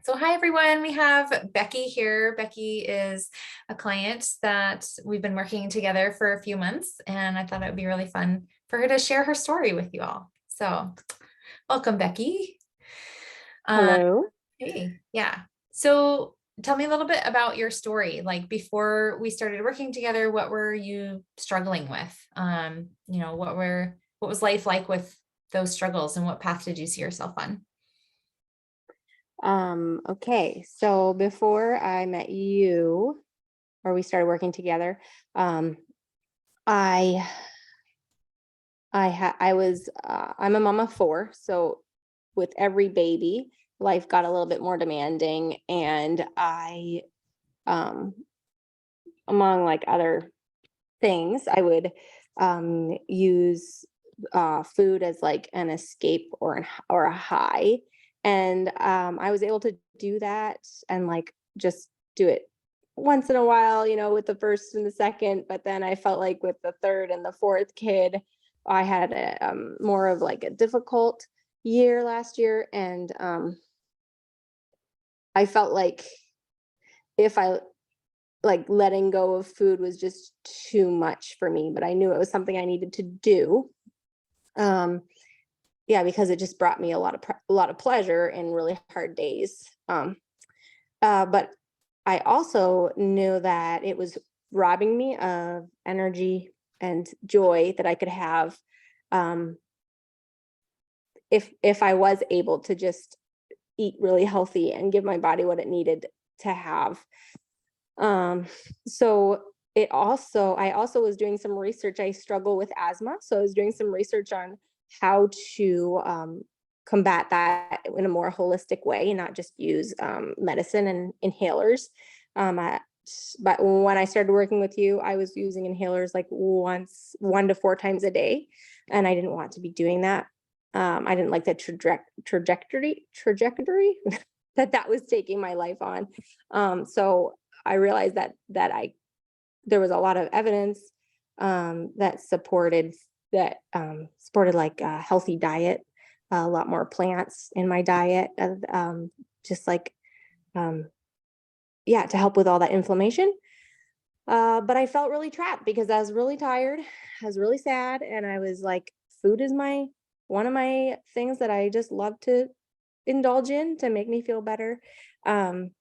So hi everyone, we have Becky here. Becky is a client that we've been working together for a few months, and I thought it would be really fun for her to share her story with you all. So welcome, Becky. Uh, Hello. hey, yeah. So tell me a little bit about your story. Like before we started working together, what were you struggling with? What was life like with those struggles, and what path did you see yourself on? Okay. So before I met you, or we started working together, um, I I'm a mom of four. So with every baby, life got a little bit more demanding, and um, among like other things, I would use food as like an escape or a high, and I was able to do that and like just do it once in a while, with the first and the second. But then I felt like with the third and the fourth kid, I had more of like a difficult year last year, and I felt like if I like letting go of food was just too much for me, but I knew it was something I needed to do. Um, yeah, because it just brought me a lot of pleasure in really hard days. But I also knew that it was robbing me of energy and joy that I could have, um, if I was able to just eat really healthy and give my body what it needed to have. Um, so I also was doing some research. I struggle with asthma. So I was doing some research on how to combat that in a more holistic way and not just use medicine and inhalers. Um, I, but when I started working with you, I was using inhalers like 1 to 4 times a day. And I didn't want to be doing that. I didn't like the trajectory that was taking my life on. So I realized that there was a lot of evidence that supported like a healthy diet, a lot more plants in my diet, just like um, yeah, to help with all that inflammation. But I felt really trapped because I was really tired, I was really sad, and I was like, food is my one of my things that I just love to indulge in to make me feel better. Um,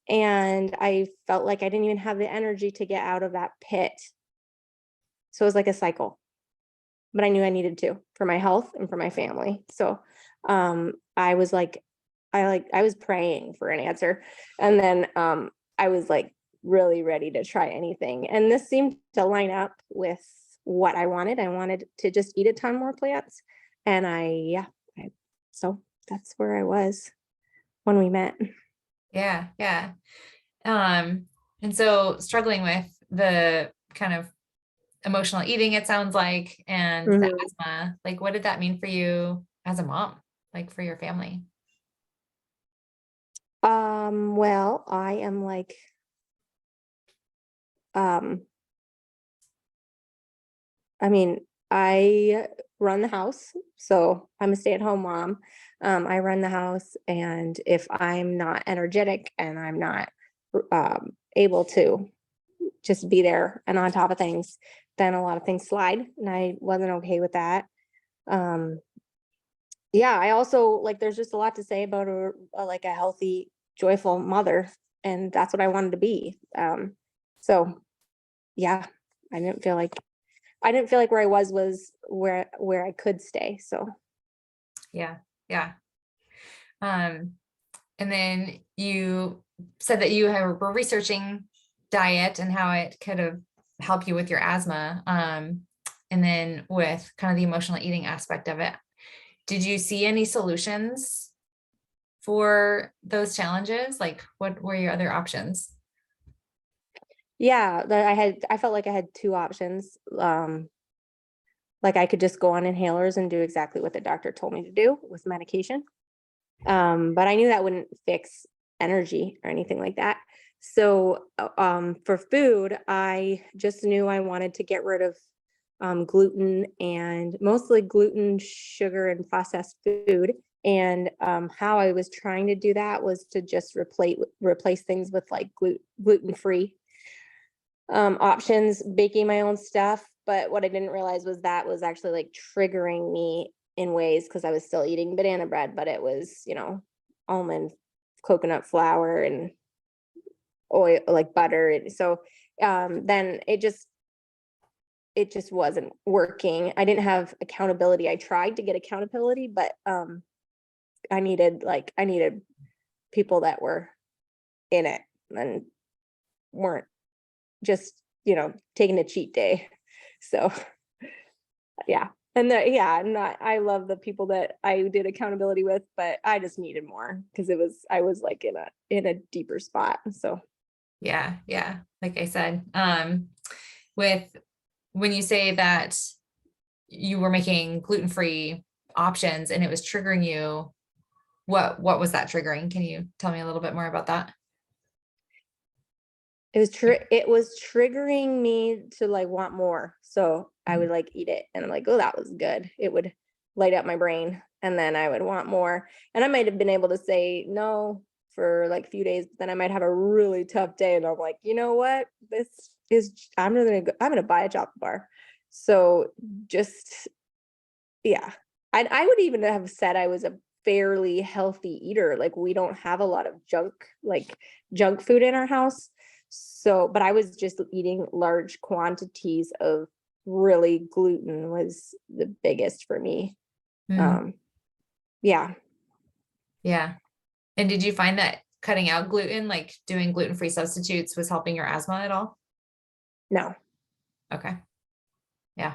and I felt like I didn't even have the energy to get out of that pit. So it was like a cycle, but I knew I needed to for my health and for my family. So I was like, I was praying for an answer. And then I was like really ready to try anything. And this seemed to line up with what I wanted. I wanted to just eat a ton more plants. And so that's where I was when we met. Yeah, yeah. Um, and so struggling with the kind of emotional eating, it sounds like, and the Mhm. asthma, like what did that mean for you as a mom, like for your family? Well, I am like, um, I mean, I run the house, so I'm a stay-at-home mom. I run the house, and if I'm not energetic and I'm not able to just be there and on top of things, then a lot of things slide, and I wasn't okay with that. Um, yeah, I also like. There's just a lot to say about like a healthy, joyful mother, and that's what I wanted to be. So yeah, I didn't feel like where I was where I could stay. So Yeah, yeah. Um, and then you said that were researching diet and how it could have helped you with your asthma. And then with kind of the emotional eating aspect of it, did you see any solutions for those challenges? Like what were your other options? yeah, I felt like I had two options. Like I could just go on inhalers and do exactly what the doctor told me to do with medication. But I knew that wouldn't fix energy or anything like that. So for food, I just knew I wanted to get rid of gluten, and mostly gluten, sugar, and processed food, And how I was trying to do that was to just replace things with like gluten-free options, baking my own stuff. But what I didn't realize was that was actually like triggering me in ways, because I was still eating banana bread, but it was, almond coconut flour and oil, like butter. And so then it just wasn't working. I didn't have accountability. I tried to get accountability, but I needed people that were in it and weren't just, taking a cheat day. So yeah. And I love the people that I did accountability with, but I just needed more because I was like in a deeper spot. So Yeah. Yeah. Like I said, with, when you say that you were making gluten-free options and it was triggering you, what was that triggering? Can you tell me a little bit more about that? it was triggering me to like want more. So I would like eat it and I'm like, oh, that was good. It would light up my brain and then I would want more. And I might have been able to say no for like a few days, but then I might have a really tough day and I'm like, you know what? I'm gonna buy a chocolate bar. So just, yeah. I would even have said I was a fairly healthy eater. Like we don't have a lot of junk food in our house. So, but I was just eating large quantities of really gluten was the biggest for me. Mhm. Yeah. Yeah. And did you find that cutting out gluten, like doing gluten-free substitutes, was helping your asthma at all? No. Okay. Yeah.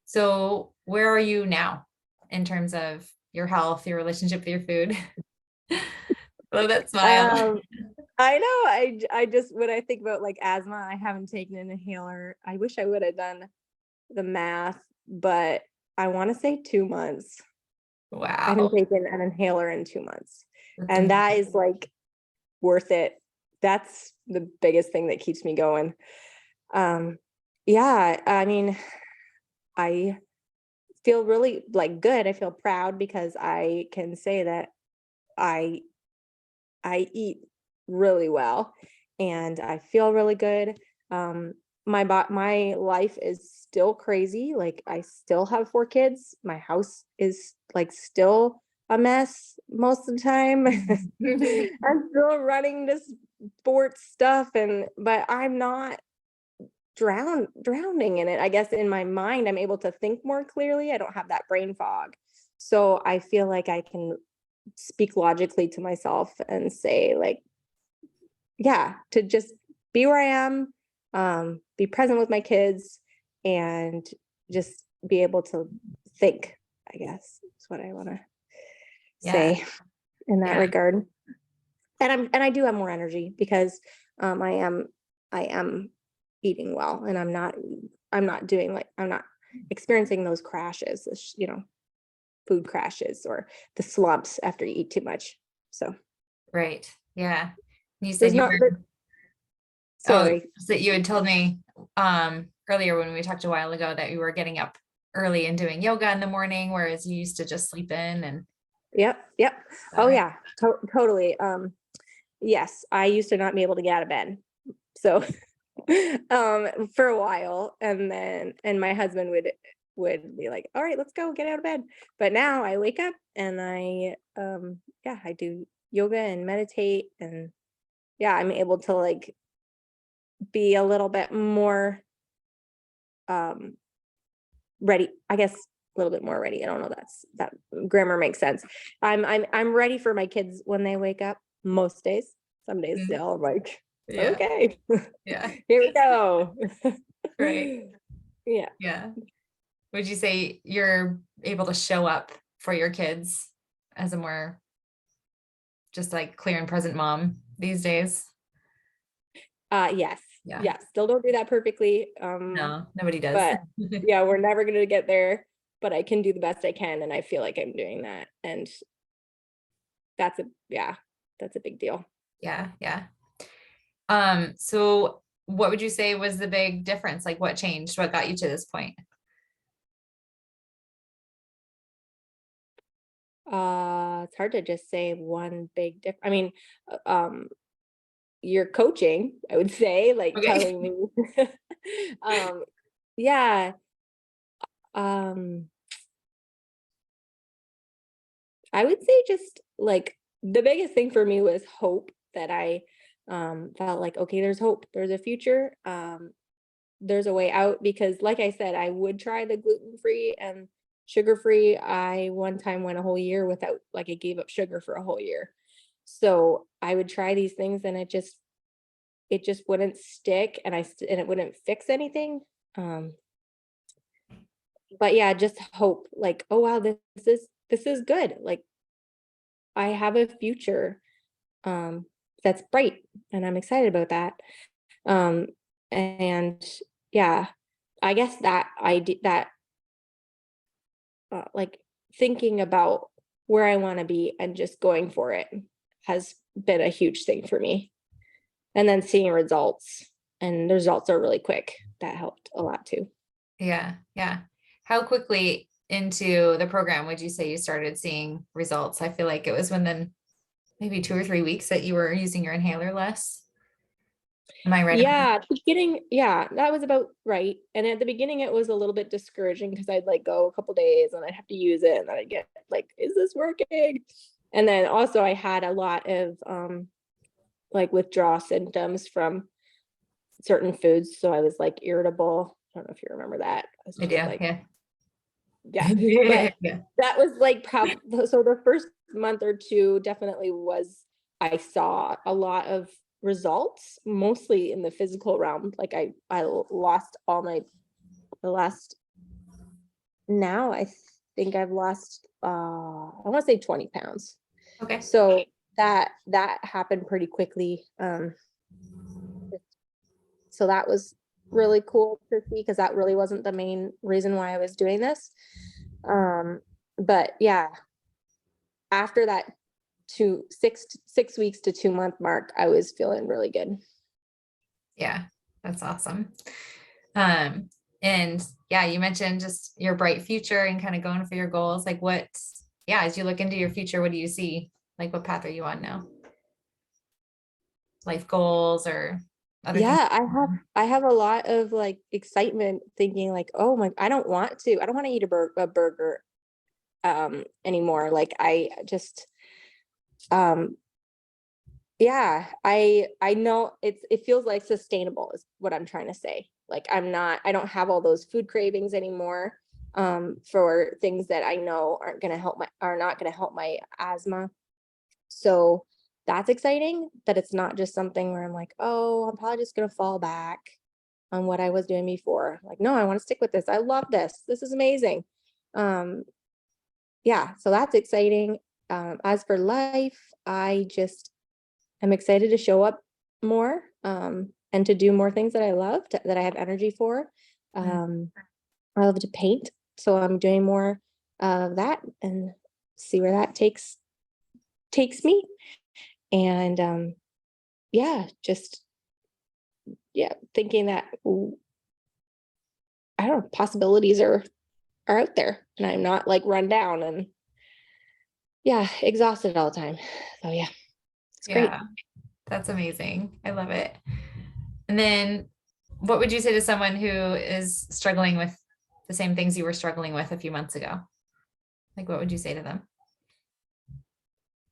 So where are you now in terms of your health, your relationship with your food? Love that smile. Um, I know. I just, when I think about like asthma, I haven't taken an inhaler. I wish I would have done the math, but I want to say 2 months. I haven't Wow. taken an inhaler in 2 months. That's And that amazing. is like worth it. That's the biggest thing that keeps me going. Yeah, I mean, I feel really like good. I feel proud because I can say that I I eat really well and I feel really good. Um, my life is still crazy. Like I still have 4 kids. My house is like still a mess most of the time. I'm still running this sports stuff but I'm not drowning in it. I guess in my mind I'm able to think more clearly. I don't have that brain fog. So I feel like I can speak logically to myself and say like, yeah, to just be where I am, be present with my kids, and just be able to think, I guess is what I want to Yeah. say in that Yeah. regard. And I do have more energy because I am eating well and I'm not experiencing those crashes, food crashes or the slumps after you eat too much. So Right. Yeah. You said there's you not were, oh, sorry. so you had told me earlier when we talked a while ago that you were getting up early and doing yoga in the morning, whereas you used to just sleep in, and is Yep. that Oh right? yeah, totally. Yes, I used to not be able to get out of bed. So for a while and my husband would be like, all right, let's go get out of bed. But now I wake up and I do yoga and meditate and yeah, I'm able to like be a little bit more um ready, I guess a little bit more ready. I don't know, that grammar makes sense. I'm ready for my kids when they wake up most days. Some days Mhm. still I'm like, Yeah. okay, Yeah. here we go. Right. Yeah. Yeah. Would you say you're able to show up for your kids as a more just like clear and present mom these days? Yes. Yeah. Yes. Still don't do that perfectly. No, nobody does. But yeah, we're never gonna get there, but I can do the best I can and I feel like I'm doing that. And yeah, that's a big deal. Yeah. Yeah. So what would you say was the big difference? Like what changed? What got you to this point? It's hard to just say one big I mean, your coaching, I would say, like Okay. telling me, um, yeah, um, I would say just like the biggest thing for me was hope that I felt like, okay, there's hope, there's a future, there's a way out because, like I said, I would try the gluten free and sugar free. I one time went a whole year without, like, I gave up sugar for a whole year. So I would try these things and it just wouldn't stick and and it wouldn't fix anything. Um, but yeah, just hope like, oh wow, this is good. Like I have a future um that's bright and I'm excited about that. Um and yeah, I guess that that like thinking about where I want to be and just going for it has been a huge thing for me. And then seeing results, and the results are really quick. That helped a lot too. Yeah. Yeah. How quickly into the program would you say you started seeing results? I feel like it was within maybe 2 or 3 weeks that you were using your inhaler less. Am I right about Yeah, at the beginning, yeah, that was about right. And at the beginning, it was a little bit discouraging because I'd like go a couple days and I'd have to use it, and then I'd get like, "Is this working?" And then also, I had a lot of like withdrawal symptoms from certain foods, so I was like irritable. I don't know if you remember that. I was I just do? like, Yeah. yeah, but Yeah. that was like so the first month or two definitely was I saw a lot of results, mostly in the physical realm. Like I lost all my the last now I think I've lost I want to say 20 pounds. Okay. So that happened pretty quickly. So that was really cool to see because that really wasn't the main reason why I was doing this. But yeah, after that 6 weeks to 2 month mark, I was feeling really good. Yeah. That's awesome. Um, and yeah, you mentioned just your bright future and kind of going for your goals. Like what, yeah, as you look into your future, what do you see? Like what path are you on now? Life goals or other things? Yeah, I have a lot of like excitement thinking like, oh my, I don't want to eat a burger anymore. Like I just um yeah, I know it feels like sustainable is what I'm trying to say. Like I don't have all those food cravings anymore for things that I know are not going to help my asthma. So that's exciting that it's not just something where I'm like, oh, I'm probably just going to fall back on what I was doing before. Like, no, I want to stick with this. I love this. This is amazing. Um, yeah, so that's exciting. As for life, I'm excited to show up more and to do more things that I love, that I have energy for. Mm. Um, I love to paint, so I'm doing more of that and see where that takes me. And yeah, just yeah, thinking that I don't know, possibilities are out there, and I'm not like run down and yeah, exhausted all the time. So yeah, it's great. Yeah, that's amazing. I love it. And then what would you say to someone who is struggling with the same things you were struggling with a few months ago? Like, what would you say to them?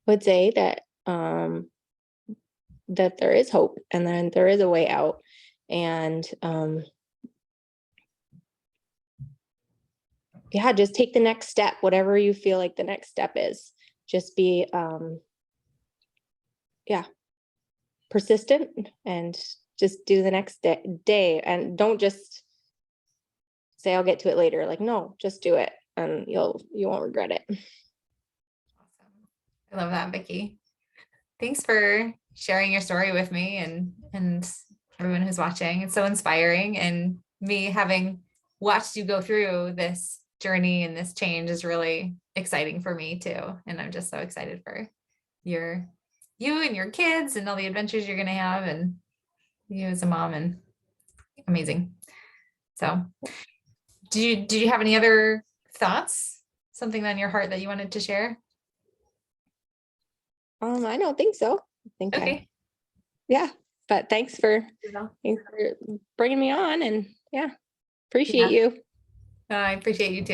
Would say that there is hope and then there is a way out. And yeah, just take the next step, whatever you feel like the next step is. Just be yeah, persistent and just do the next day and don't just say I'll get to it later. Like no, just do it and you won't regret it. Awesome. I love that, Becky. Thanks for sharing your story with me and everyone who's watching. It's so inspiring, and me having watched you go through this journey and this change is really exciting for me too. And I'm just so excited for your you and your kids and all the adventures you're gonna have, and you as a mom, and amazing. So did you have any other thoughts? Something on your heart that you wanted to share? I don't think so. I think Okay. yeah, but thanks for bringing me on, and yeah, appreciate Yeah. you. I appreciate you too.